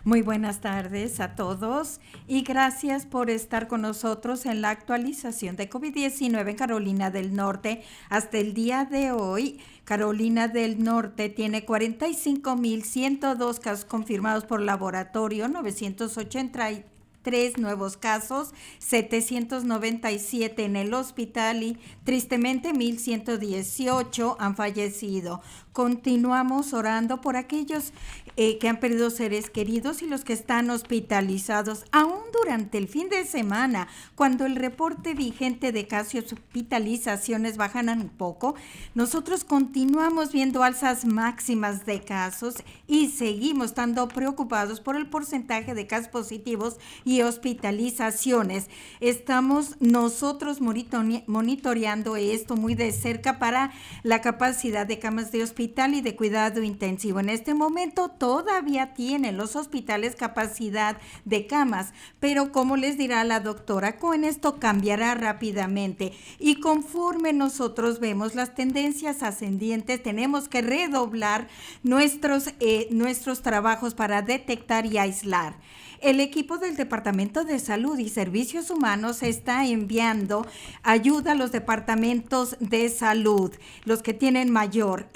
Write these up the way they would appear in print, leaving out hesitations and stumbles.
Muy buenas tardes a todos y gracias por estar con nosotros en la actualización de COVID-19 en Carolina del Norte. Hasta el día de hoy, Carolina del Norte tiene 45.102 casos confirmados por laboratorio, 983 nuevos casos, 797 en el hospital y tristemente 1,118 han fallecido. Continuamos orando por aquellos que han perdido seres queridos y los que están hospitalizados. Aún durante el fin de semana, cuando el reporte vigente de casos y hospitalizaciones bajan un poco, nosotros continuamos viendo alzas máximas de casos y seguimos estando preocupados por el porcentaje de casos positivos y hospitalizaciones. Estamos nosotros monitoreando esto muy de cerca para la capacidad de camas de hospital y de cuidado intensivo. En este momento todavía tienen los hospitales capacidad de camas, pero como les dirá la doctora Cohen, esto cambiará rápidamente y conforme nosotros vemos las tendencias ascendientes, tenemos que redoblar nuestros trabajos para detectar y aislar. El equipo del Departamento de Salud y Servicios Humanos está enviando ayuda a los departamentos de salud, los que tienen mayor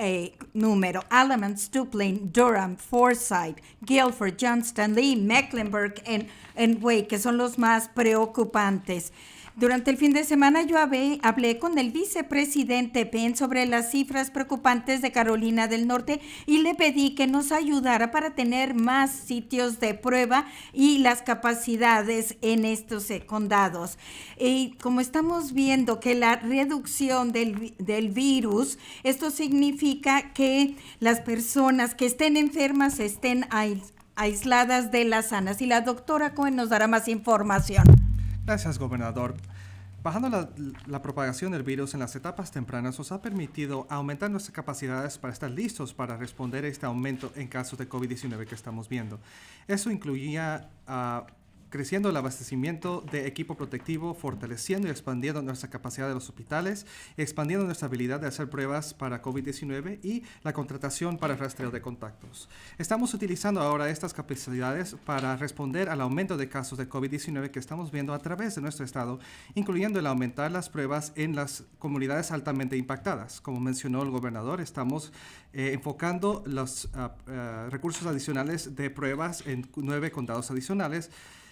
número: Alamance, Duplin, Durham, Forsyth, Guilford, Johnston, Lee, Mecklenburg y Wake, que son los más preocupantes. Durante el fin de semana yo hablé con el vicepresidente Penn sobre las cifras preocupantes de Carolina del Norte y le pedí que nos ayudara para tener más sitios de prueba y las capacidades en estos condados. Y como estamos viendo que la reducción del virus, esto significa que las personas que estén enfermas estén aisladas de las sanas. Y la doctora Cohen nos dará más información. Gracias, gobernador. Bajando la propagación del virus en las etapas tempranas nos ha permitido aumentar nuestras capacidades para estar listos para responder a este aumento en casos de COVID-19 que estamos viendo. Eso incluía creciendo el abastecimiento de equipo protectivo, fortaleciendo y expandiendo nuestra capacidad de los hospitales, expandiendo nuestra habilidad de hacer pruebas para COVID-19 y la contratación para rastreo de contactos. Estamos utilizando ahora estas capacidades para responder al aumento de casos de COVID-19 que estamos viendo a través de nuestro estado, incluyendo el aumentar las pruebas en las comunidades altamente impactadas. Como mencionó el gobernador, estamos enfocando los recursos adicionales de pruebas en 9 condados adicionales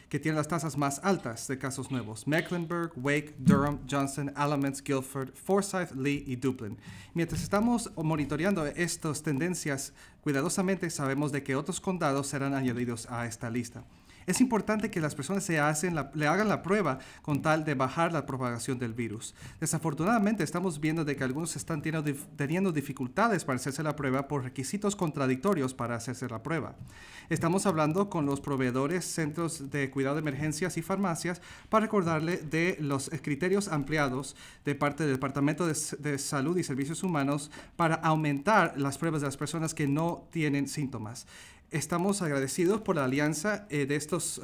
que tienen las tasas más altas de casos nuevos: Mecklenburg, Wake, Durham, Johnston, Alamance, Guilford, Forsyth, Lee y Duplin. Mientras estamos monitoreando estas tendencias cuidadosamente, sabemos de que otros condados serán añadidos a esta lista. Es importante que las personas le hagan la prueba con tal de bajar la propagación del virus. Desafortunadamente, estamos viendo de que algunos están teniendo dificultades para hacerse la prueba por requisitos contradictorios para hacerse la prueba. Estamos hablando con los proveedores, centros de cuidado de emergencias y farmacias para recordarle de los criterios ampliados de parte del Departamento de Salud y Servicios Humanos para aumentar las pruebas de las personas que no tienen síntomas. Estamos agradecidos por la alianza de estos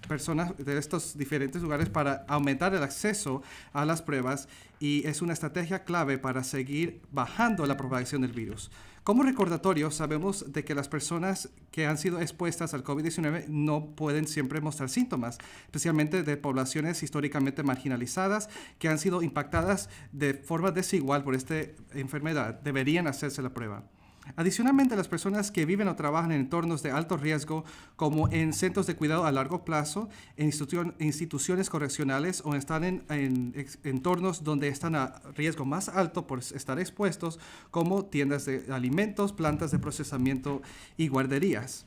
personas de estos diferentes lugares para aumentar el acceso a las pruebas y es una estrategia clave para seguir bajando la propagación del virus. Como recordatorio, sabemos de que las personas que han sido expuestas al COVID-19 no pueden siempre mostrar síntomas, especialmente de poblaciones históricamente marginalizadas que han sido impactadas de forma desigual por esta enfermedad. Deberían hacerse la prueba. Adicionalmente, las personas que viven o trabajan en entornos de alto riesgo, como en centros de cuidado a largo plazo, en instituciones correccionales o están en entornos donde están a riesgo más alto por estar expuestos, como tiendas de alimentos, plantas de procesamiento y guarderías.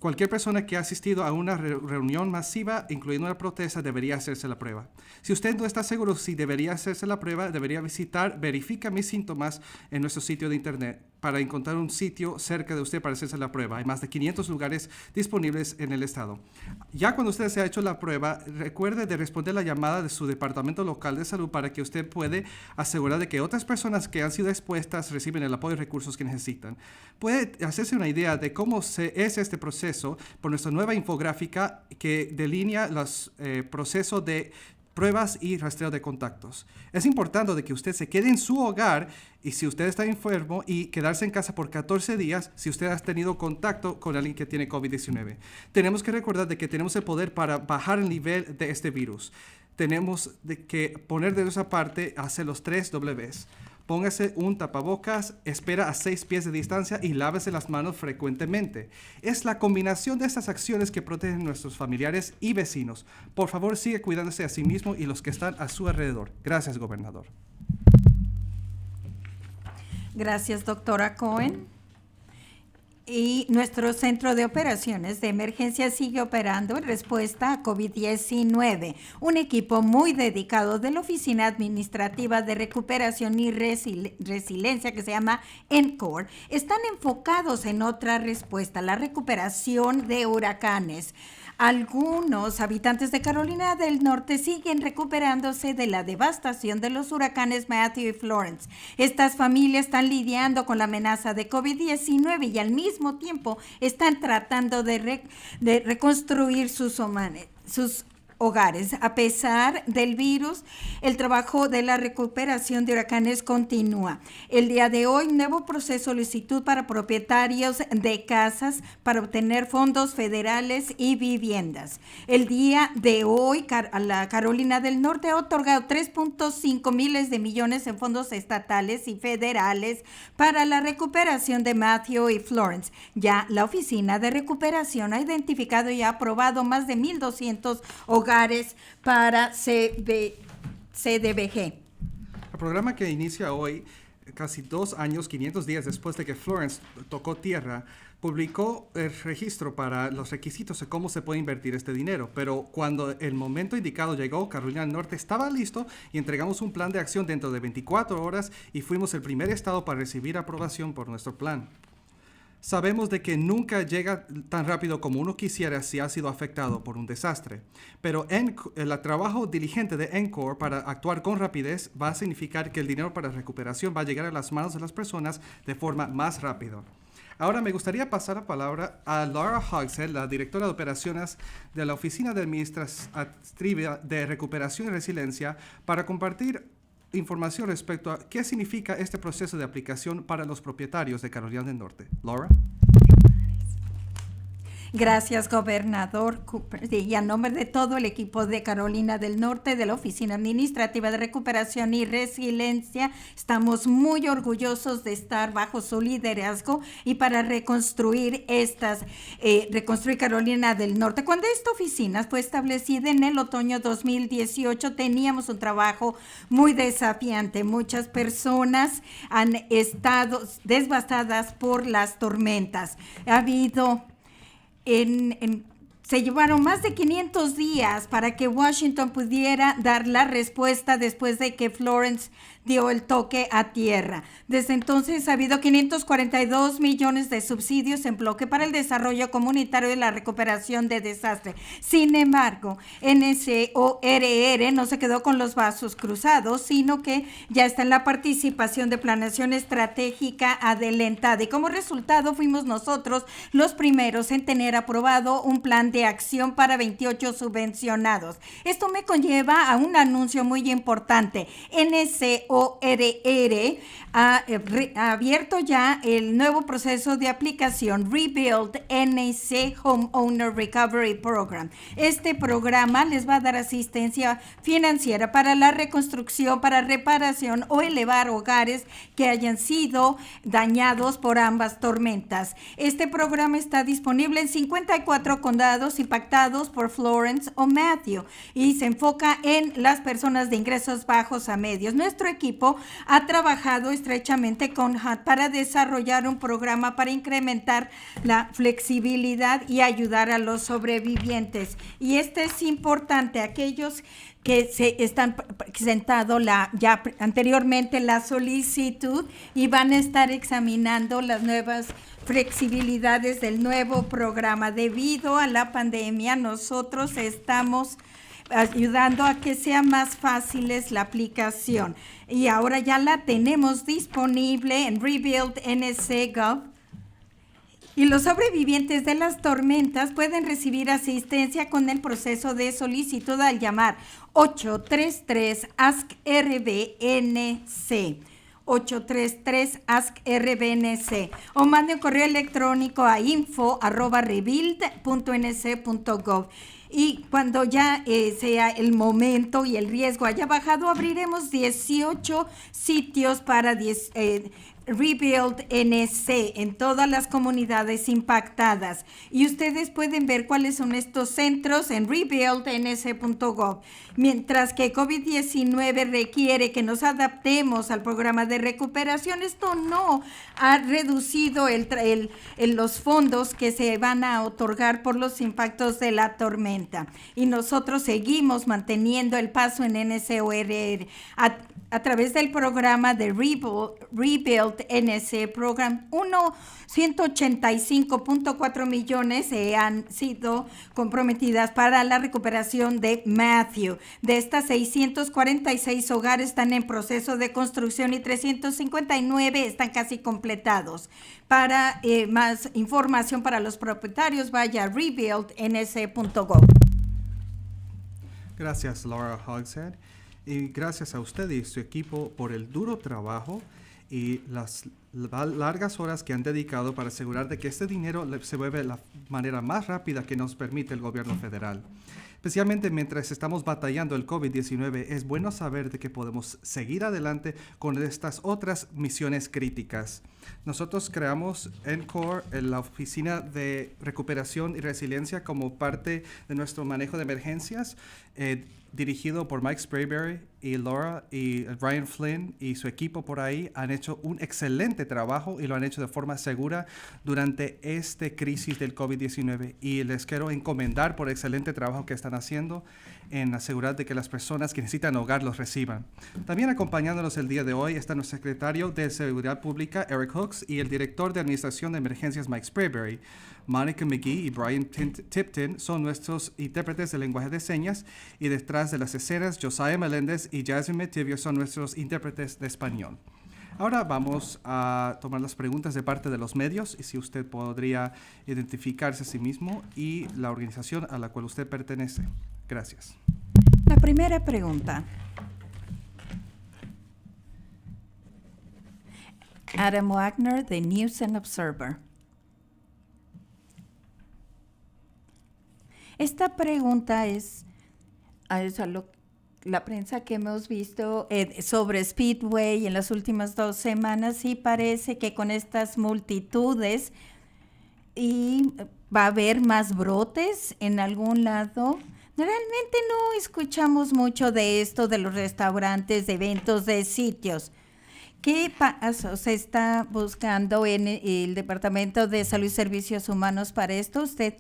Cualquier persona que ha asistido a una reunión masiva, incluyendo una protesta, debería hacerse la prueba. Si usted no está seguro si debería hacerse la prueba, debería visitar Verifica mis síntomas en nuestro sitio de internet para encontrar un sitio cerca de usted para hacerse la prueba. Hay más de 500 lugares disponibles en el estado. Ya cuando usted se ha hecho la prueba, recuerde de responder la llamada de su departamento local de salud para que usted puede asegurar de que otras personas que han sido expuestas reciben el apoyo y recursos que necesitan. Puede hacerse una idea de cómo es este proceso por nuestra nueva infográfica que delinea los procesos de pruebas y rastreo de contactos. Es importante de que usted se quede en su hogar y si usted está enfermo y quedarse en casa por 14 días si usted ha tenido contacto con alguien que tiene COVID-19. Tenemos que recordar de que tenemos el poder para bajar el nivel de este virus. Tenemos que poner de nuestra parte, hacer los 3 Ws. Póngase un tapabocas, espera a 6 pies de distancia y lávese las manos frecuentemente. Es la combinación de estas acciones que protegen a nuestros familiares y vecinos. Por favor, siga cuidándose a sí mismo y los que están a su alrededor. Gracias, gobernador. Gracias, doctora Cohen. Y nuestro centro de operaciones de emergencia sigue operando en respuesta a COVID-19. Un equipo muy dedicado de la Oficina Administrativa de Recuperación y Resiliencia, que se llama ENCORE, están enfocados en otra respuesta, la recuperación de huracanes. Algunos habitantes de Carolina del Norte siguen recuperándose de la devastación de los huracanes Matthew y Florence. Estas familias están lidiando con la amenaza de COVID-19 y al mismo tiempo están tratando de reconstruir sus hogares. A pesar del virus, el trabajo de la recuperación de huracanes continúa. El día de hoy, nuevo proceso de solicitud para propietarios de casas para obtener fondos federales y viviendas. El día de hoy, la Carolina del Norte ha otorgado 3.5 miles de millones en fondos estatales y federales para la recuperación de Matthew y Florence. Ya la Oficina de Recuperación ha identificado y ha aprobado más de 1,200 hogares para CDBG. El programa que inicia hoy, casi 2 años, 500 días después de que Florence tocó tierra, publicó el registro para los requisitos de cómo se puede invertir este dinero. Pero cuando el momento indicado llegó, Carolina del Norte estaba listo y entregamos un plan de acción dentro de 24 horas y fuimos el primer estado para recibir aprobación por nuestro plan. Sabemos de que nunca llega tan rápido como uno quisiera si ha sido afectado por un desastre, pero el trabajo diligente de ENCORE para actuar con rapidez va a significar que el dinero para recuperación va a llegar a las manos de las personas de forma más rápida. Ahora me gustaría pasar la palabra a Laura Hogshead, la directora de operaciones de la Oficina de Administrativa de Recuperación y Resiliencia, para compartir información respecto a qué significa este proceso de aplicación para los propietarios de Carolina del Norte. Laura. Gracias, gobernador Cooper. Y a nombre de todo el equipo de Carolina del Norte, de la Oficina Administrativa de Recuperación y Resiliencia, estamos muy orgullosos de estar bajo su liderazgo y para reconstruir reconstruir Carolina del Norte. Cuando esta oficina fue establecida en el otoño 2018, teníamos un trabajo muy desafiante. Muchas personas han estado devastadas por las tormentas. Ha habido se llevaron más de 500 días para que Washington pudiera dar la respuesta después de que Florence dio el toque a tierra. Desde entonces ha habido 542 millones de subsidios en bloque para el desarrollo comunitario y la recuperación de desastre. Sin embargo, NCORR no se quedó con los brazos cruzados, sino que ya está en la participación de planeación estratégica adelantada. Y como resultado fuimos nosotros los primeros en tener aprobado un plan de acción para 28 subvencionados. Esto me conlleva a un anuncio muy importante. NCORR ha abierto ya el nuevo proceso de aplicación Rebuild NC Homeowner Recovery Program. Este programa les va a dar asistencia financiera para la reconstrucción, para reparación o elevar hogares que hayan sido dañados por ambas tormentas. Este programa está disponible en 54 condados impactados por Florence o Matthew y se enfoca en las personas de ingresos bajos a medios. Nuestro equipo ha trabajado estrechamente con HUD para desarrollar un programa para incrementar la flexibilidad y ayudar a los sobrevivientes. Y es importante, aquellos que se están presentando ya anteriormente la solicitud y van a estar examinando las nuevas flexibilidades del nuevo programa. Debido a la pandemia, nosotros estamos ayudando a que sea más fácil la aplicación. Y ahora ya la tenemos disponible en Rebuild NC Gov. Y los sobrevivientes de las tormentas pueden recibir asistencia con el proceso de solicitud al llamar 833-ASK-RBNC. 833-ASK-RBNC o mande un correo electrónico a info@rebuild.nc.gov. Y cuando ya sea el momento y el riesgo haya bajado, abriremos 18 sitios para Rebuild NC en todas las comunidades impactadas. Y ustedes pueden ver cuáles son estos centros en rebuildnc.gov. Mientras que COVID-19 requiere que nos adaptemos al programa de recuperación, esto no ha reducido los fondos que se van a otorgar por los impactos de la tormenta. Y nosotros seguimos manteniendo el paso en NCORR a través del programa de Rebuild NC Program. 185.4 millones han sido comprometidas para la recuperación de Matthew. De estas, 646 hogares están en proceso de construcción y 359 están casi completados. Para más información para los propietarios, vaya a rebuildnc.gov. Gracias, Laura Hogshead. Y gracias a usted y su equipo por el duro trabajo y las largas horas que han dedicado para asegurar de que este dinero se mueve de la manera más rápida que nos permite el gobierno federal. Especialmente mientras estamos batallando el COVID-19, es bueno saber de que podemos seguir adelante con estas otras misiones críticas. Nosotros creamos NCORR, la Oficina de Recuperación y Resiliencia, como parte de nuestro manejo de emergencias, dirigido por Mike Sprayberry y Laura y Ryan Flynn y su equipo por ahí. Han hecho un excelente trabajo y lo han hecho de forma segura durante esta crisis del COVID-19. Y les quiero encomendar por el excelente trabajo que están haciendo en asegurar de que las personas que necesitan hogar los reciban. También acompañándonos el día de hoy está nuestro secretario de Seguridad Pública, Eric Hooks, y el director de Administración de Emergencias, Mike Sprayberry. Monica McGee y Brian Tipton son nuestros intérpretes de lenguaje de señas, y detrás de las escenas, Josiah Meléndez y Jasmine Metivio son nuestros intérpretes de español. Ahora vamos a tomar las preguntas de parte de los medios, y si usted podría identificarse a sí mismo y la organización a la cual usted pertenece. Gracias. La primera pregunta. Adam Wagner, de News and Observer. Esta pregunta es la prensa que hemos visto sobre Speedway en las últimas 2 semanas, y parece que con estas multitudes y va a haber más brotes en algún lado. Realmente no escuchamos mucho de esto, de los restaurantes, de eventos, de sitios. ¿Qué pasos se está buscando en el Departamento de Salud y Servicios Humanos para esto? ¿Usted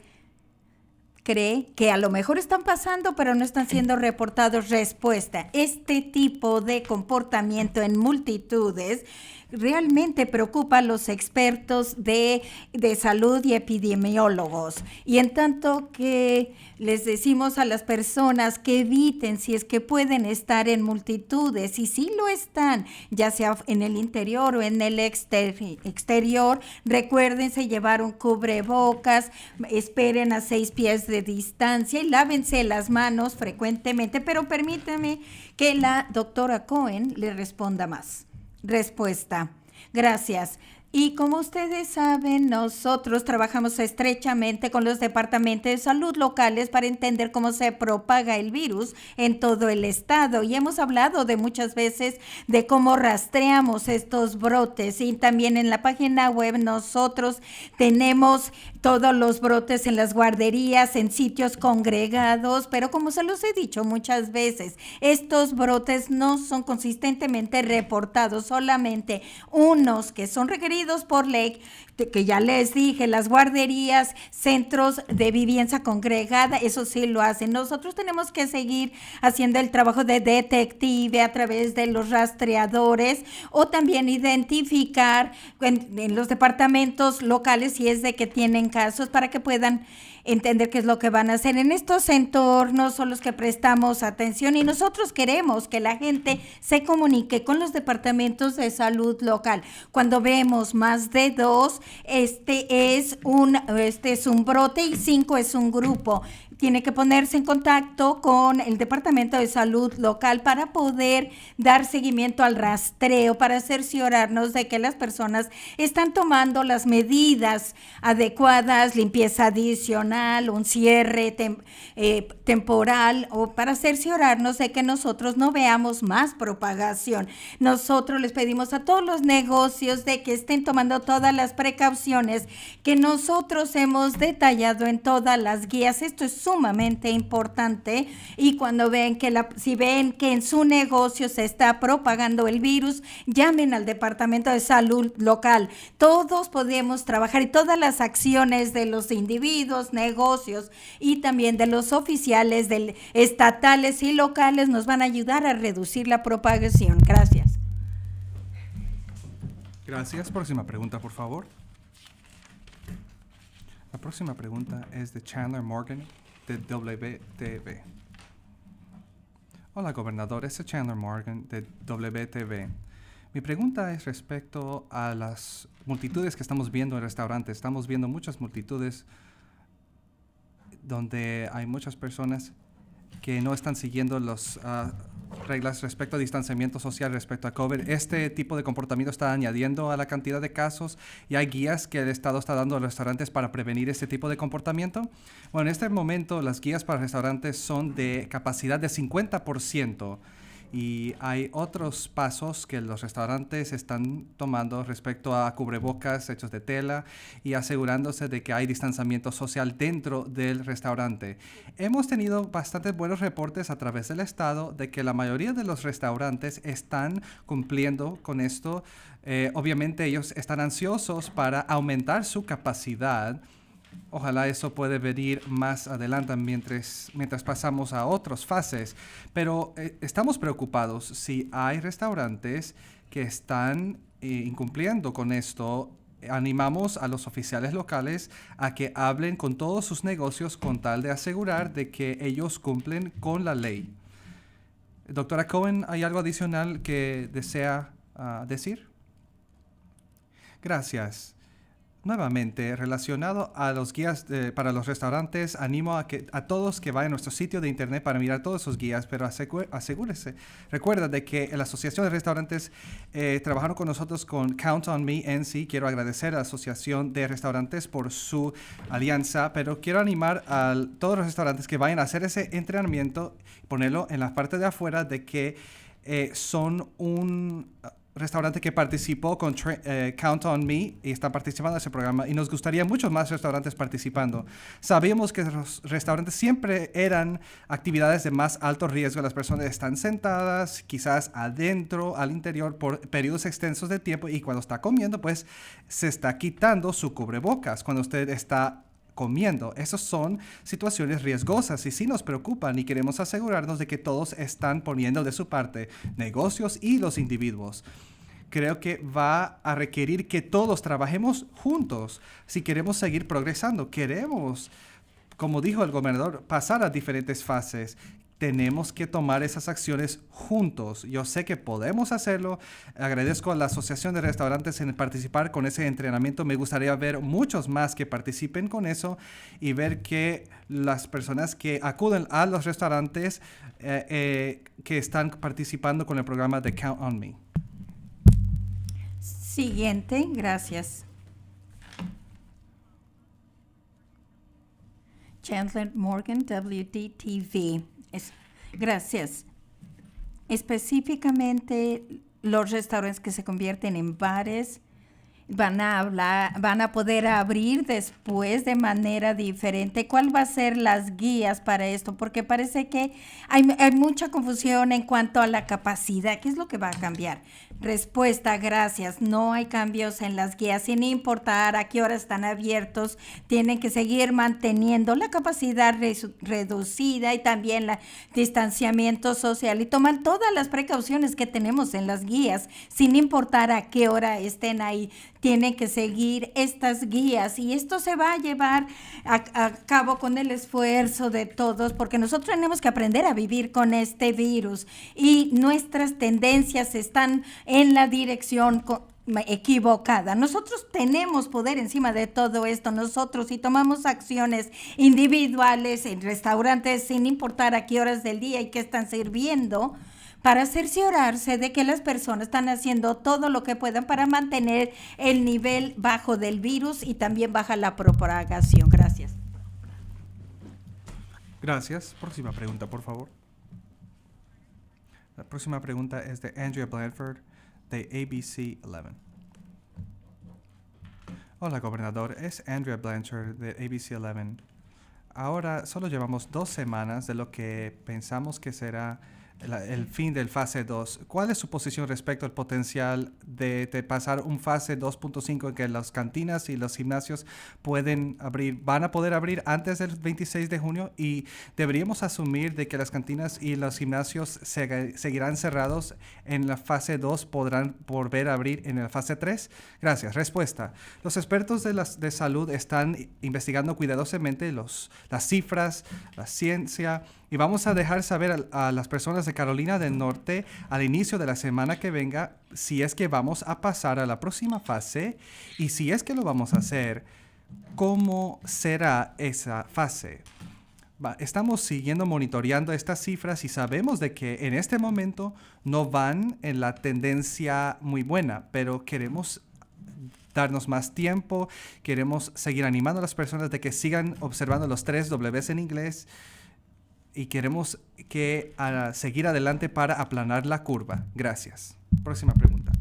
cree que a lo mejor están pasando, pero no están siendo reportados? Respuesta: este tipo de comportamiento en multitudes realmente preocupa a los expertos de salud y epidemiólogos. Y en tanto que les decimos a las personas que eviten, si es que pueden estar en multitudes, y si lo están, ya sea en el interior o en el exterior, recuérdense llevar un cubrebocas, esperen a 6 pies de distancia y lávense las manos frecuentemente. Pero permítame que la doctora Cohen le responda más. Respuesta: gracias. Y como ustedes saben, nosotros trabajamos estrechamente con los departamentos de salud locales para entender cómo se propaga el virus en todo el estado. Y hemos hablado de muchas veces de cómo rastreamos estos brotes. Y también en la página web nosotros tenemos todos los brotes en las guarderías, en sitios congregados. Pero como se los he dicho muchas veces, estos brotes no son consistentemente reportados, solamente unos que son requeridos por ley, que ya les dije, las guarderías, centros de vivienda congregada, eso sí lo hacen. Nosotros tenemos que seguir haciendo el trabajo de detective a través de los rastreadores, o también identificar en los departamentos locales si es de que tienen casos, para que puedan entender qué es lo que van a hacer. En estos entornos son los que prestamos atención y nosotros queremos que la gente se comunique con los departamentos de salud local. Cuando vemos más de 2, este es un brote y 5 es un grupo. Tiene que ponerse en contacto con el Departamento de Salud local para poder dar seguimiento al rastreo, para cerciorarnos de que las personas están tomando las medidas adecuadas, limpieza adicional, un cierre temporal, o para cerciorarnos de que nosotros no veamos más propagación. Nosotros les pedimos a todos los negocios de que estén tomando todas las precauciones que nosotros hemos detallado en todas las guías. Esto es sumamente importante, y cuando ven si ven que en su negocio se está propagando el virus, llamen al Departamento de Salud local. Todos podemos trabajar, y todas las acciones de los individuos, negocios y también de los oficiales estatales y locales nos van a ayudar a reducir la propagación. Gracias. Gracias. Próxima pregunta, por favor. La próxima pregunta es de Chandler Morgan, de WTV. Hola, gobernador. Es Chandler Morgan, de WTV. Mi pregunta es respecto a las multitudes que estamos viendo en restaurantes. Estamos viendo muchas multitudes donde hay muchas personas que no están siguiendo las reglas respecto a distanciamiento social respecto a COVID. Este tipo de comportamiento está añadiendo a la cantidad de casos, y hay guías que el Estado está dando a los restaurantes para prevenir este tipo de comportamiento. Bueno, en este momento las guías para restaurantes son de capacidad de 50%. Y hay otros pasos que los restaurantes están tomando respecto a cubrebocas hechos de tela y asegurándose de que hay distanciamiento social dentro del restaurante. Hemos tenido bastantes buenos reportes a través del estado de que la mayoría de los restaurantes están cumpliendo con esto. Obviamente ellos están ansiosos para aumentar su capacidad. Ojalá eso puede venir más adelante mientras pasamos a otras fases. Pero estamos preocupados si hay restaurantes que están incumpliendo con esto. Animamos a los oficiales locales a que hablen con todos sus negocios con tal de asegurar de que ellos cumplen con la ley. Doctora Cohen, ¿hay algo adicional que desea decir? Gracias. Nuevamente, relacionado a los guías para los restaurantes, animo a todos que vayan a nuestro sitio de internet para mirar todos esos guías, pero asegúrese, recuerda de que la Asociación de Restaurantes trabajaron con nosotros con Count on Me NC. Quiero agradecer a la Asociación de Restaurantes por su alianza, pero quiero animar a todos los restaurantes que vayan a hacer ese entrenamiento, ponerlo en la parte de afuera de que son un restaurante que participó con Count on Me y está participando en ese programa, y nos gustaría muchos más restaurantes participando. Sabíamos que los restaurantes siempre eran actividades de más alto riesgo. Las personas están sentadas, quizás adentro, al interior, por periodos extensos de tiempo, y cuando está comiendo, pues se está quitando su cubrebocas cuando usted está comiendo. Esas son situaciones riesgosas y sí nos preocupan, y queremos asegurarnos de que todos están poniendo de su parte, negocios y los individuos. Creo que va a requerir que todos trabajemos juntos si queremos seguir progresando. Queremos, como dijo el gobernador, pasar a diferentes fases. Tenemos que tomar esas acciones juntos. Yo sé que podemos hacerlo. Agradezco a la Asociación de Restaurantes en participar con ese entrenamiento. Me gustaría ver muchos más que participen con eso, y ver que las personas que acuden a los restaurantes que están participando con el programa de Count on Me. Siguiente, gracias. Chandler Morgan, WDTV. Gracias. Específicamente, los restaurantes que se convierten en bares van a poder abrir después de manera diferente. ¿Cuál va a ser las guías para esto? Porque parece que hay mucha confusión en cuanto a la capacidad. ¿Qué es lo que va a cambiar? Respuesta, gracias. No hay cambios en las guías, sin importar a qué hora están abiertos. Tienen que seguir manteniendo la capacidad reducida y también el distanciamiento social y tomar todas las precauciones que tenemos en las guías, sin importar a qué hora estén ahí. Tienen que seguir estas guías y esto se va a llevar a cabo con el esfuerzo de todos, porque nosotros tenemos que aprender a vivir con este virus y nuestras tendencias están en la dirección equivocada. Nosotros tenemos poder encima de todo esto. Nosotros, si tomamos acciones individuales en restaurantes, sin importar a qué horas del día y qué están sirviendo, para cerciorarse de que las personas están haciendo todo lo que puedan para mantener el nivel bajo del virus y también baja la propagación. Gracias. Gracias. Próxima pregunta, por favor. La próxima pregunta es de Andrea Blanford, de ABC 11. Hola, gobernador. Es Andrea Blanchard, de ABC 11. Ahora solo llevamos 2 semanas de lo que pensamos que será el fin del fase 2. ¿Cuál es su posición respecto al potencial de pasar un fase 2.5 en que las cantinas y los gimnasios van a poder abrir antes del 26 de junio? Y deberíamos asumir de que las cantinas y los gimnasios seguirán cerrados en la fase 2, podrán volver a abrir en la fase 3. Gracias. Respuesta. Los expertos de salud están investigando cuidadosamente las cifras, la ciencia, y vamos a dejar saber a las personas de Carolina del Norte al inicio de la semana que venga si es que vamos a pasar a la próxima fase y si es que lo vamos a hacer, cómo será esa fase. Estamos siguiendo monitoreando estas cifras y sabemos de que en este momento no van en la tendencia muy buena, pero queremos darnos más tiempo, queremos seguir animando a las personas de que sigan observando los 3 Ws en inglés. Y queremos seguir adelante para aplanar la curva. Gracias. Próxima pregunta.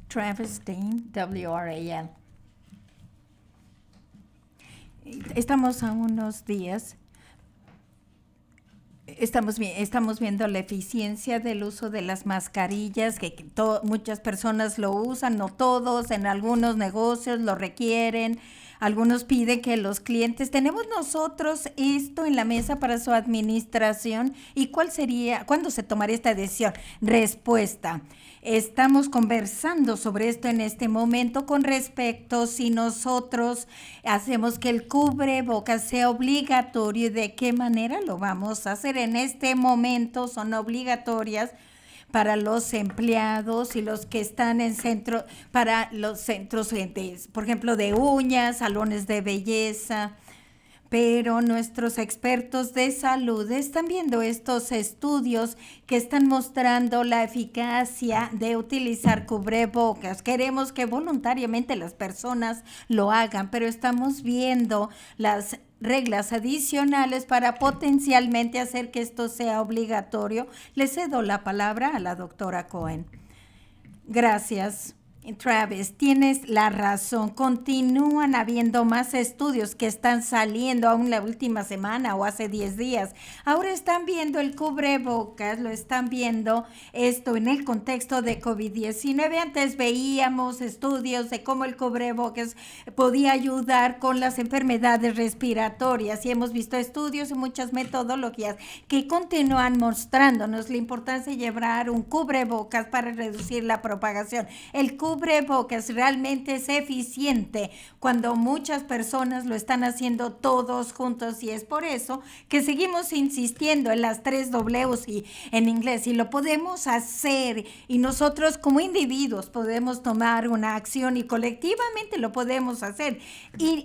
Travis Dean, WRAL. Estamos a unos días. Estamos viendo la eficiencia del uso de las mascarillas, que muchas personas lo usan, no todos, en algunos negocios lo requieren. Algunos piden que los clientes, tenemos nosotros esto en la mesa para su administración. ¿Y cuándo se tomaría esta decisión? Respuesta. Estamos conversando sobre esto en este momento con respecto si nosotros hacemos que el cubrebocas sea obligatorio y de qué manera lo vamos a hacer. En este momento son obligatorias para los empleados y los que están para los centros, por ejemplo, de uñas, salones de belleza. Pero nuestros expertos de salud están viendo estos estudios que están mostrando la eficacia de utilizar cubrebocas. Queremos que voluntariamente las personas lo hagan, pero estamos viendo las reglas adicionales para potencialmente hacer que esto sea obligatorio. Le cedo la palabra a la doctora Cohen. Gracias. Travis, tienes la razón. Continúan habiendo más estudios que están saliendo aún la última semana o hace 10 días. Ahora están viendo el cubrebocas, lo están viendo esto en el contexto de COVID-19. Antes veíamos estudios de cómo el cubrebocas podía ayudar con las enfermedades respiratorias y hemos visto estudios y muchas metodologías que continúan mostrándonos la importancia de llevar un cubrebocas para reducir la propagación. El cubrebocas realmente es eficiente cuando muchas personas lo están haciendo todos juntos y es por eso que seguimos insistiendo en las 3 Ws y en inglés y lo podemos hacer y nosotros como individuos podemos tomar una acción y colectivamente lo podemos hacer y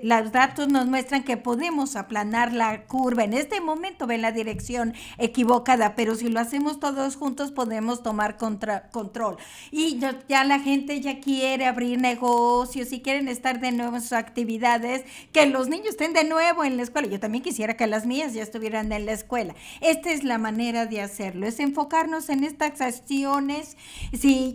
los datos nos muestran que podemos aplanar la curva. En este momento va en la dirección equivocada, pero si lo hacemos todos juntos podemos tomar control y ya la gente ya quiere abrir negocios y quieren estar de nuevo en sus actividades, que los niños estén de nuevo en la escuela. Yo también quisiera que las mías ya estuvieran en la escuela. Esta es la manera de hacerlo, es enfocarnos en estas acciones. Sí,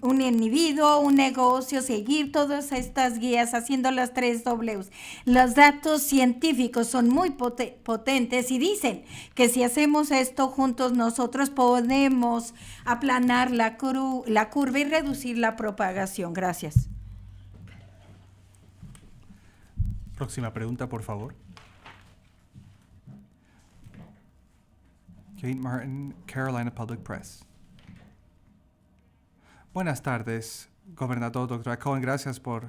un individuo, un negocio, seguir todas estas guías haciendo las 3 Ws. Los datos científicos son muy potentes y dicen que si hacemos esto juntos nosotros podemos aplanar la curva y reducir la propagación. Gracias. Próxima pregunta, por favor. Kate Martin, Carolina Public Press. Buenas tardes, gobernador Dr. Cohen. Gracias por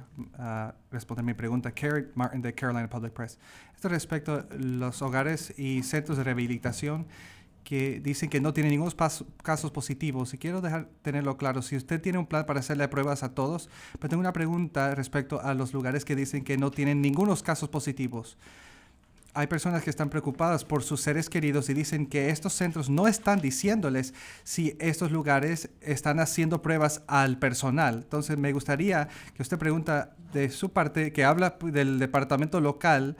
responder mi pregunta. Kate Martin de Carolina Public Press. Esto respecto a los hogares y centros de rehabilitación que dicen que no tienen ningún casos positivos. Y quiero tenerlo claro. Si usted tiene un plan para hacerle pruebas a todos, pero tengo una pregunta respecto a los lugares que dicen que no tienen ningunos casos positivos. Hay personas que están preocupadas por sus seres queridos y dicen que estos centros no están diciéndoles si estos lugares están haciendo pruebas al personal. Entonces, me gustaría que usted pregunta de su parte, que habla del departamento local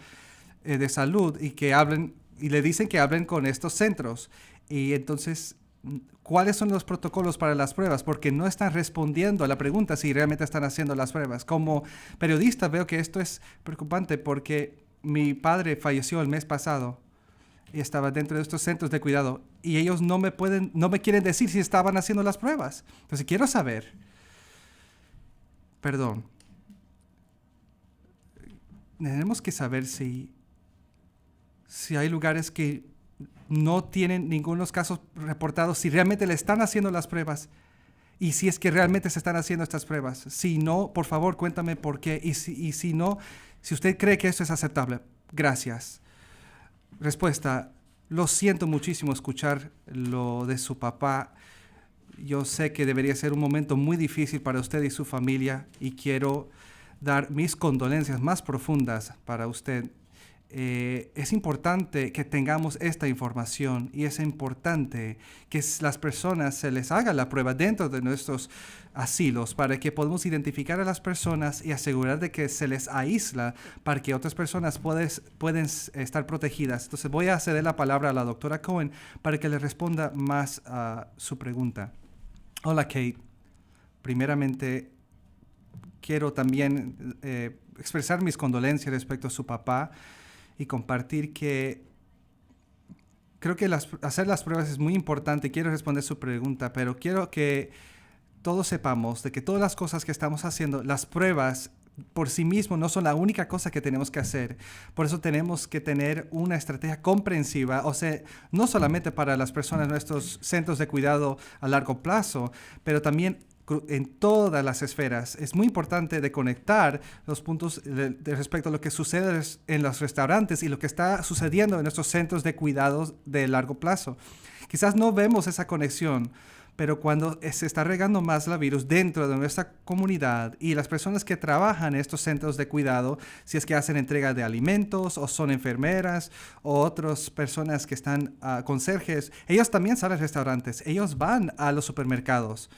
de salud y que hablen, y le dicen que hablen con estos centros. Y entonces, ¿cuáles son los protocolos para las pruebas? Porque no están respondiendo a la pregunta si realmente están haciendo las pruebas. Como periodista veo que esto es preocupante porque mi padre falleció el mes pasado y estaba dentro de estos centros de cuidado y ellos no me quieren decir si estaban haciendo las pruebas. Entonces quiero saber. Perdón. Tenemos que saber si hay lugares que no tienen ningunos casos reportados, si realmente le están haciendo las pruebas y si es que realmente se están haciendo estas pruebas. Si no, por favor, cuéntame por qué. Y si no, si usted cree que esto es aceptable. Gracias. Respuesta. Lo siento muchísimo escuchar lo de su papá. Yo sé que debería ser un momento muy difícil para usted y su familia y quiero dar mis condolencias más profundas para usted. Es importante que tengamos esta información y es importante que las personas se les haga la prueba dentro de nuestros asilos para que podamos identificar a las personas y asegurar de que se les aísla para que otras personas pueden estar protegidas. Entonces voy a ceder la palabra a la doctora Cohen para que le responda más a su pregunta. Hola, Kate. Primeramente, quiero también expresar mis condolencias respecto a su papá y compartir que creo que hacer las pruebas es muy importante. Quiero responder su pregunta, pero quiero que todos sepamos de que todas las cosas que estamos haciendo, las pruebas por sí mismos no son la única cosa que tenemos que hacer. Por eso tenemos que tener una estrategia comprensiva, o sea, no solamente para las personas en nuestros centros de cuidado a largo plazo, pero también en todas las esferas. Es muy importante de conectar los puntos de respecto a lo que sucede en los restaurantes y lo que está sucediendo en nuestros centros de cuidados de largo plazo. Quizás no vemos esa conexión, pero cuando se está regando más el virus dentro de nuestra comunidad y las personas que trabajan en estos centros de cuidado, si es que hacen entrega de alimentos o son enfermeras o otras personas que están conserjes, ellos también salen a restaurantes, ellos van a los supermercados.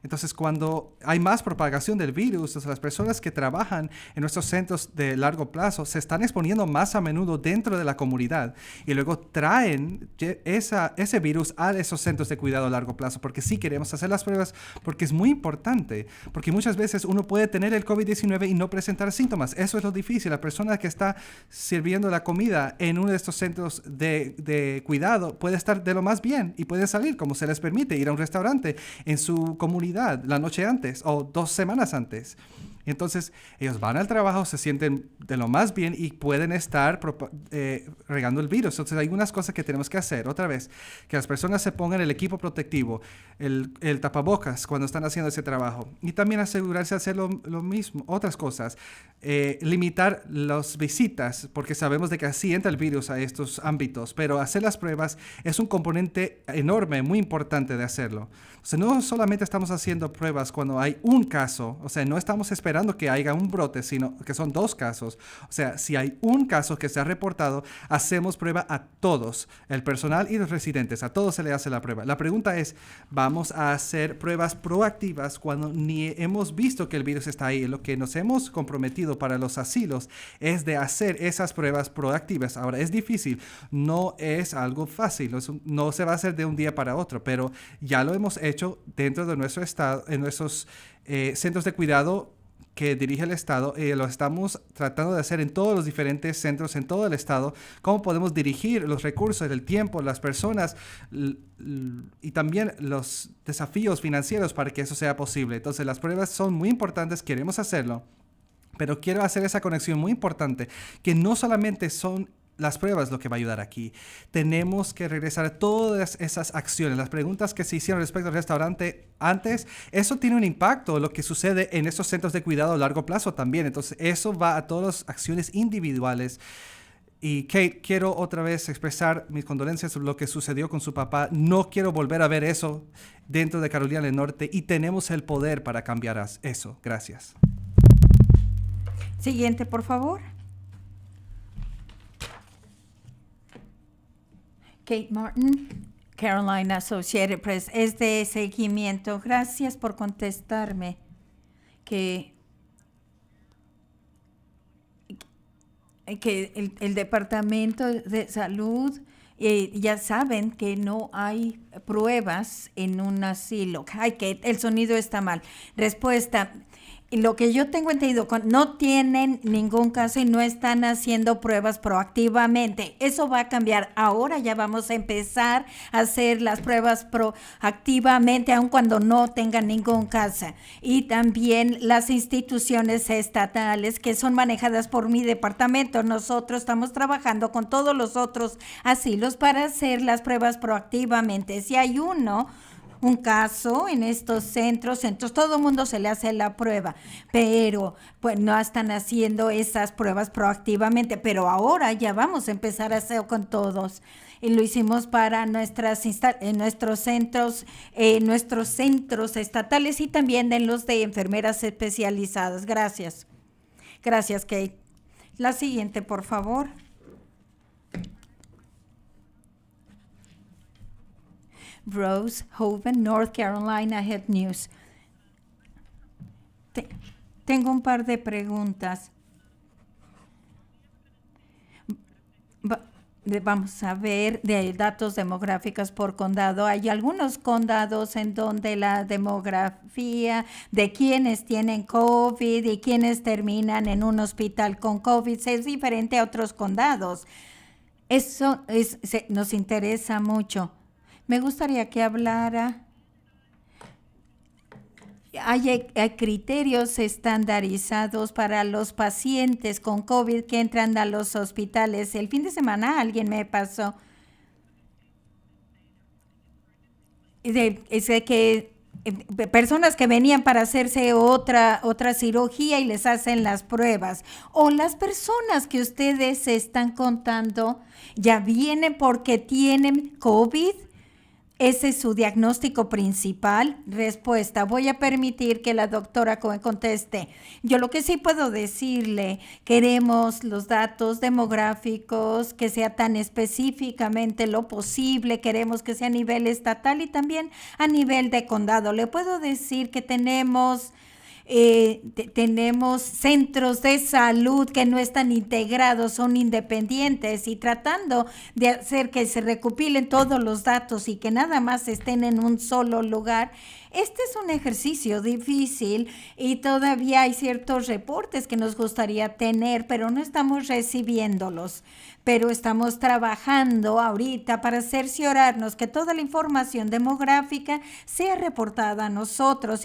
Entonces, cuando hay más propagación del virus, las personas que trabajan en nuestros centros de largo plazo se están exponiendo más a menudo dentro de la comunidad y luego traen ese virus a esos centros de cuidado a largo plazo, porque sí queremos hacer las pruebas, porque es muy importante, porque muchas veces uno puede tener el COVID-19 y no presentar síntomas. Eso es lo difícil. La persona que está sirviendo la comida en uno de estos centros de cuidado puede estar de lo más bien y puede salir como se les permite, ir a un restaurante en su comunidad la noche antes o 2 semanas antes. Entonces, ellos van al trabajo, se sienten de lo más bien y pueden estar regando el virus. Entonces, hay unas cosas que tenemos que hacer. Otra vez, que las personas se pongan el equipo protectivo, el tapabocas cuando están haciendo ese trabajo. Y también asegurarse de hacer lo mismo. Otras cosas, limitar las visitas, porque sabemos de que así entra el virus a estos ámbitos. Pero hacer las pruebas es un componente enorme, muy importante de hacerlo. O sea, no solamente estamos haciendo pruebas cuando hay un caso, o sea, no estamos esperando esperando que haya un brote, sino que son 2 casos. O sea, si hay un caso que se ha reportado, hacemos prueba a todos, el personal y los residentes, a todos se le hace la prueba. La pregunta es, ¿vamos a hacer pruebas proactivas cuando ni hemos visto que el virus está ahí? Lo que nos hemos comprometido para los asilos es de hacer esas pruebas proactivas. Ahora, es difícil, no es algo fácil, no se va a hacer de un día para otro, pero ya lo hemos hecho dentro de nuestro estado, en nuestros centros de cuidado que dirige el Estado. Lo estamos tratando de hacer en todos los diferentes centros en todo el Estado. Cómo podemos dirigir los recursos, el tiempo, las personas y también los desafíos financieros para que eso sea posible. Entonces, las pruebas son muy importantes, queremos hacerlo, pero quiero hacer esa conexión muy importante, que no solamente son las pruebas lo que va a ayudar aquí. Tenemos que regresar a todas esas acciones, las preguntas que se hicieron respecto al restaurante antes. Eso tiene un impacto, lo que sucede en esos centros de cuidado a largo plazo también. Entonces, eso va a todas las acciones individuales. Y Kate, quiero otra vez expresar mis condolencias sobre lo que sucedió con su papá. No quiero volver a ver eso dentro de Carolina del Norte y tenemos el poder para cambiar eso. Gracias. Siguiente, por favor. Kate Martin, Carolina Associated Press, es de seguimiento. Gracias por contestarme que el Departamento de Salud ya saben que no hay pruebas en un asilo. Ay, que el sonido está mal. Respuesta. Lo que yo tengo entendido, no tienen ningún caso y no están haciendo pruebas proactivamente. Eso va a cambiar. Ahora ya vamos a empezar a hacer las pruebas proactivamente, aun cuando no tengan ningún caso. Y también las instituciones estatales que son manejadas por mi departamento. Nosotros estamos trabajando con todos los otros asilos para hacer las pruebas proactivamente. Si hay un caso en estos centros, todo el mundo se le hace la prueba, pero pues no están haciendo esas pruebas proactivamente, pero ahora ya vamos a empezar a hacer con todos. Y lo hicimos para nuestros centros estatales y también en los de enfermeras especializadas. Gracias. Gracias, Kate. La siguiente, por favor. Rose Hoven, North Carolina Head News. Tengo un par de preguntas. Vamos a ver de datos demográficos por condado. Hay algunos condados en donde la demografía de quienes tienen COVID y quienes terminan en un hospital con COVID es diferente a otros condados. Eso nos interesa mucho. Me gustaría que hablara. Hay criterios estandarizados para los pacientes con COVID que entran a los hospitales. El fin de semana alguien me pasó que personas que venían para hacerse otra cirugía y les hacen las pruebas, o las personas que ustedes están contando ya vienen porque tienen COVID. ¿Ese es su diagnóstico principal? Respuesta. Voy a permitir que la doctora conteste. Yo lo que sí puedo decirle, queremos los datos demográficos, que sea tan específicamente lo posible, queremos que sea a nivel estatal y también a nivel de condado. Le puedo decir que tenemos centros de salud que no están integrados, son independientes, y tratando de hacer que se recopilen todos los datos y que nada más estén en un solo lugar. Este es un ejercicio difícil y todavía hay ciertos reportes que nos gustaría tener, pero no estamos recibiéndolos. Pero estamos trabajando ahorita para cerciorarnos que toda la información demográfica sea reportada a nosotros.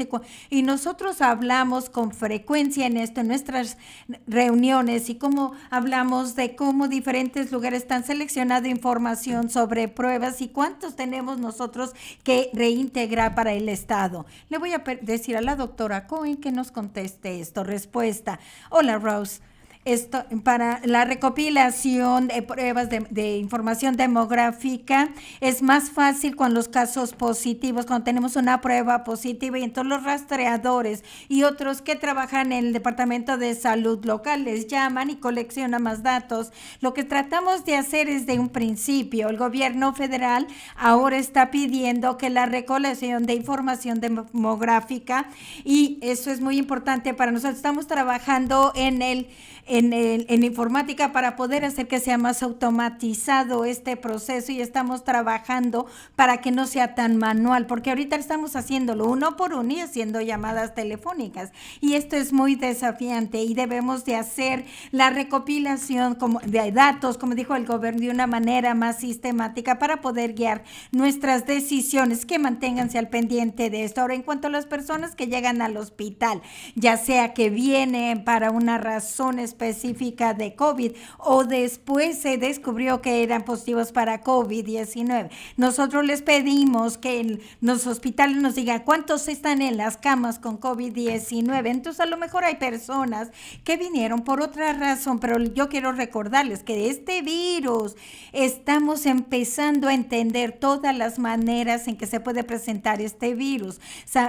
Y nosotros hablamos con frecuencia en nuestras reuniones, y cómo hablamos de cómo diferentes lugares están seleccionando información sobre pruebas y cuántos tenemos nosotros que reintegrar para el Estado. Le voy a decir a la doctora Cohen que nos conteste esto. Respuesta. Hola, Rose. Esto, para la recopilación de pruebas de información demográfica es más fácil con los casos positivos, cuando tenemos una prueba positiva, y entonces los rastreadores y otros que trabajan en el Departamento de Salud local les llaman y coleccionan más datos. Lo que tratamos de hacer es de un principio, el gobierno federal ahora está pidiendo que la recolección de información demográfica, y eso es muy importante para nosotros. Estamos trabajando en informática para poder hacer que sea más automatizado este proceso, y estamos trabajando para que no sea tan manual, porque ahorita estamos haciéndolo uno por uno y haciendo llamadas telefónicas, y esto es muy desafiante, y debemos de hacer la recopilación de datos, como dijo el gobierno, de una manera más sistemática para poder guiar nuestras decisiones, que manténganse al pendiente de esto. Ahora, en cuanto a las personas que llegan al hospital, ya sea que vienen para una razón específica de COVID o después se descubrió que eran positivos para COVID-19, nosotros les pedimos que en los hospitales nos digan cuántos están en las camas con COVID-19. Entonces, a lo mejor hay personas que vinieron por otra razón, pero yo quiero recordarles que de este virus estamos empezando a entender todas las maneras en que se puede presentar este virus.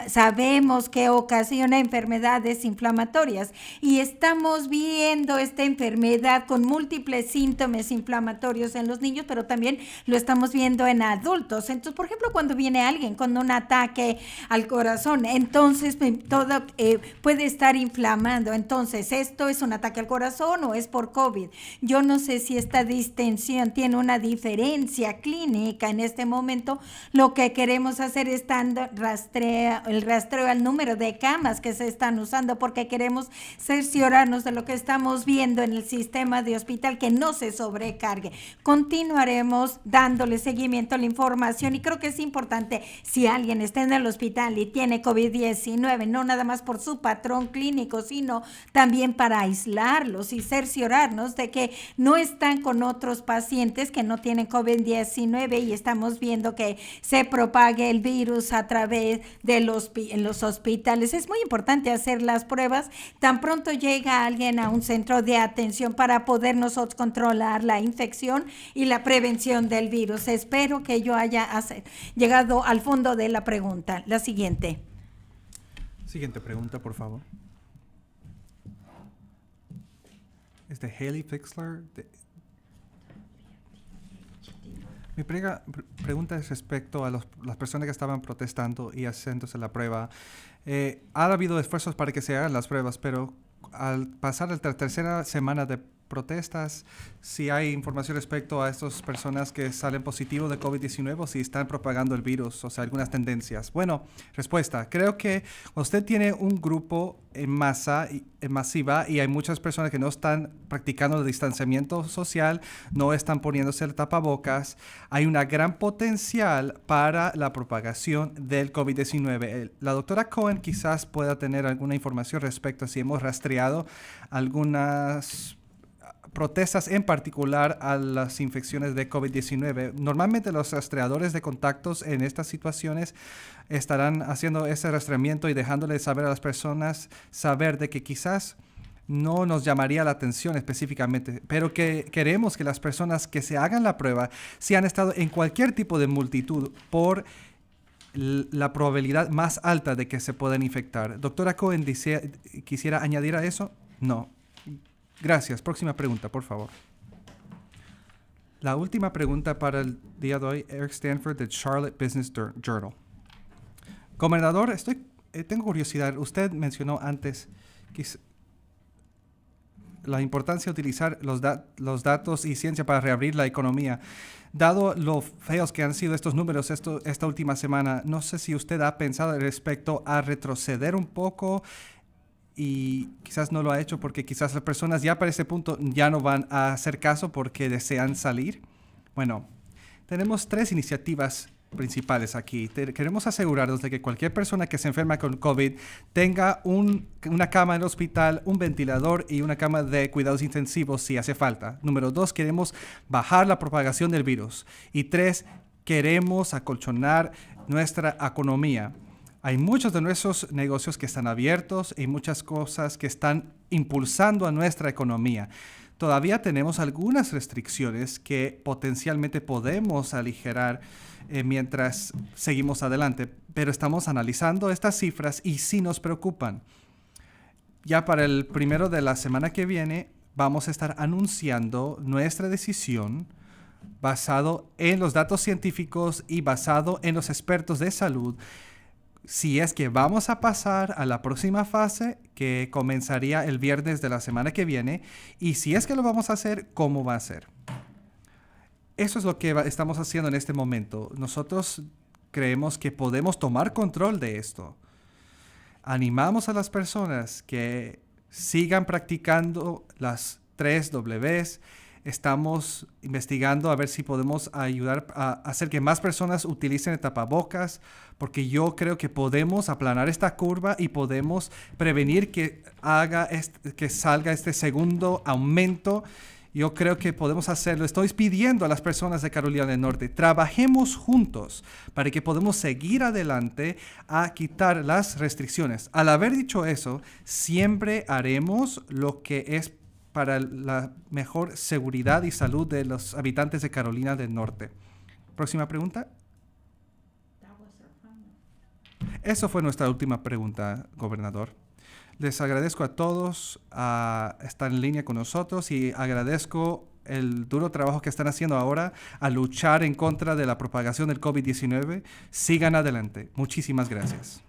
Sabemos que ocasiona enfermedades inflamatorias, y estamos viendo esta enfermedad con múltiples síntomas inflamatorios en los niños, pero también lo estamos viendo en adultos. Entonces, por ejemplo, cuando viene alguien con un ataque al corazón, entonces todo puede estar inflamando. Entonces, ¿esto es un ataque al corazón o es por COVID? Yo no sé si esta distinción tiene una diferencia clínica en este momento. Lo que queremos hacer es el rastreo al número de camas que se están usando, porque queremos cerciorarnos de lo que estamos viendo en el sistema de hospital, que no se sobrecargue. Continuaremos dándole seguimiento a la información, y creo que es importante, si alguien está en el hospital y tiene COVID-19, no nada más por su patrón clínico, sino también para aislarlos y cerciorarnos de que no están con otros pacientes que no tienen COVID-19, y estamos viendo que se propague el virus a través de en los hospitales. Es muy importante hacer las pruebas tan pronto llega alguien a un centro de atención para poder nosotros controlar la infección y la prevención del virus. Espero que yo haya llegado al fondo de la pregunta. La siguiente. Siguiente pregunta, por favor. Es de Haley Fixler. Mi pregunta es respecto a las personas que estaban protestando y haciéndose la prueba. Ha habido esfuerzos para que se hagan las pruebas, pero al pasar la tercera semana de protestas, si hay información respecto a estas personas que salen positivos de COVID-19 o si están propagando el virus, o sea, algunas tendencias. Bueno, respuesta. Creo que usted tiene un grupo en masiva, y hay muchas personas que no están practicando el distanciamiento social, no están poniéndose el tapabocas. Hay una gran potencial para la propagación del COVID-19. La doctora Cohen quizás pueda tener alguna información respecto a si hemos rastreado algunas protestas en particular a las infecciones de COVID-19. Normalmente los rastreadores de contactos en estas situaciones estarán haciendo ese rastreamiento y dejándole saber a las personas saber de que quizás no nos llamaría la atención específicamente, pero que queremos que las personas que se hagan la prueba, si han estado en cualquier tipo de multitud, por la probabilidad más alta de que se puedan infectar. Doctora Cohen, ¿quisiera añadir a eso? No. Gracias. Próxima pregunta, por favor. La última pregunta para el día de hoy, Eric Stanford, de Charlotte Business Journal. Gobernador, tengo curiosidad. Usted mencionó antes la importancia de utilizar los datos y ciencia para reabrir la economía. Dado lo feos que han sido estos números esta última semana, no sé si usted ha pensado respecto a retroceder un poco, y quizás no lo ha hecho porque quizás las personas ya para ese punto ya no van a hacer caso porque desean salir. Bueno, tenemos 3 iniciativas principales aquí. Queremos asegurarnos de que cualquier persona que se enferma con COVID tenga una cama en el hospital, un ventilador y una cama de cuidados intensivos si hace falta. Número 2, queremos bajar la propagación del virus. Y 3, queremos acolchonar nuestra economía. Hay muchos de nuestros negocios que están abiertos y muchas cosas que están impulsando a nuestra economía. Todavía tenemos algunas restricciones que potencialmente podemos aligerar mientras seguimos adelante, pero estamos analizando estas cifras y sí nos preocupan. Ya para el primero de la semana que viene vamos a estar anunciando nuestra decisión basado en los datos científicos y basado en los expertos de salud, si es que vamos a pasar a la próxima fase que comenzaría el viernes de la semana que viene, y si es que lo vamos a hacer, ¿cómo va a ser? Eso es lo que estamos haciendo en este momento. Nosotros creemos que podemos tomar control de esto. Animamos a las personas que sigan practicando las 3 Ws. Estamos investigando a ver si podemos ayudar a hacer que más personas utilicen el tapabocas, porque yo creo que podemos aplanar esta curva y podemos prevenir que salga este segundo aumento. Yo creo que podemos hacerlo. Estoy pidiendo a las personas de Carolina del Norte, trabajemos juntos para que podamos seguir adelante a quitar las restricciones. Al haber dicho eso, siempre haremos lo que es para la mejor seguridad y salud de los habitantes de Carolina del Norte. Próxima pregunta. Eso fue nuestra última pregunta, gobernador. Les agradezco a todos a estar en línea con nosotros y agradezco el duro trabajo que están haciendo ahora a luchar en contra de la propagación del COVID-19. Sigan adelante. Muchísimas gracias.